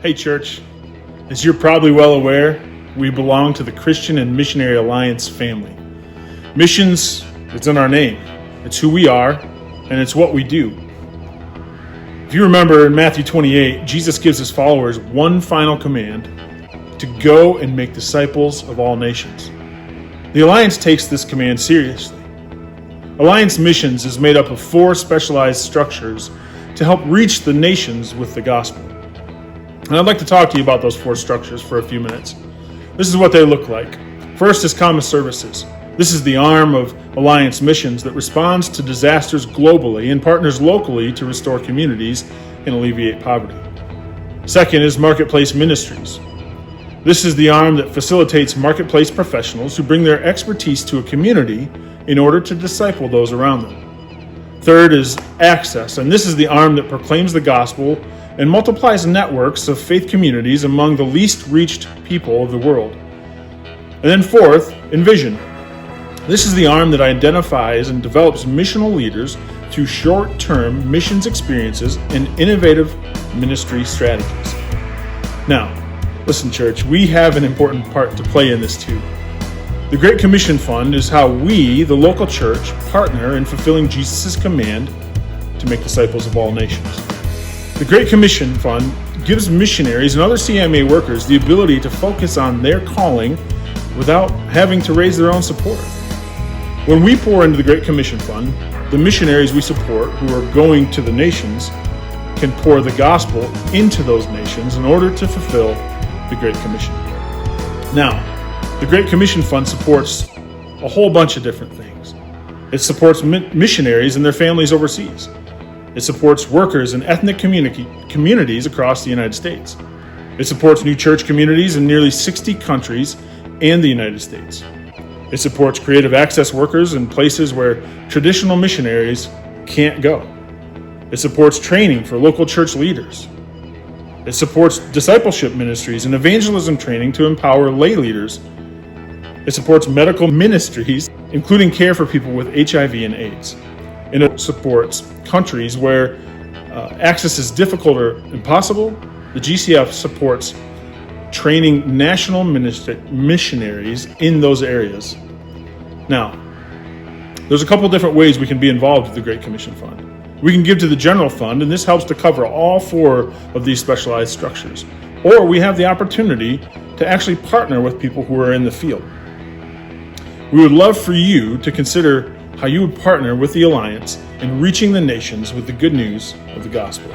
Hey church, as you're probably well aware, we belong to the Christian and Missionary Alliance family. Missions, it's in our name. It's who we are, and it's what we do. If you remember in Matthew 28, Jesus gives his followers one final command: to go and make disciples of all nations. The Alliance takes this command seriously. Alliance Missions is made up of 4 specialized structures to help reach the nations with the gospel. And I'd like to talk to you about those 4 structures for a few minutes. This is what they look like. First is Common Services. This is the arm of Alliance Missions that responds to disasters globally and partners locally to restore communities and alleviate poverty. Second is Marketplace Ministries. This is the arm that facilitates marketplace professionals who bring their expertise to a community in order to disciple those around them. Third is Access, and this is the arm that proclaims the gospel and multiplies networks of faith communities among the least reached people of the world. And then fourth, Envision. This is the arm that identifies and develops missional leaders through short-term missions experiences and innovative ministry strategies. Now, listen, church, we have an important part to play in this too. The Great Commission Fund is how we, the local church, partner in fulfilling Jesus' command to make disciples of all nations. The Great Commission Fund gives missionaries and other CMA workers the ability to focus on their calling without having to raise their own support. When we pour into the Great Commission Fund, the missionaries we support who are going to the nations can pour the gospel into those nations in order to fulfill the Great Commission. Now, the Great Commission Fund supports a whole bunch of different things. It supports missionaries and their families overseas. It supports workers in ethnic communities across the United States. It supports new church communities in nearly 60 countries and the United States. It supports creative access workers in places where traditional missionaries can't go. It supports training for local church leaders. It supports discipleship ministries and evangelism training to empower lay leaders. It supports medical ministries, including care for people with HIV and AIDS. And it supports countries where access is difficult or impossible. The GCF supports training national missionaries in those areas. Now, there's a couple different ways we can be involved with the Great Commission Fund. We can give to the general fund, and this helps to cover all 4 of these specialized structures. Or we have the opportunity to actually partner with people who are in the field. We would love for you to consider how you would partner with the Alliance in reaching the nations with the good news of the gospel.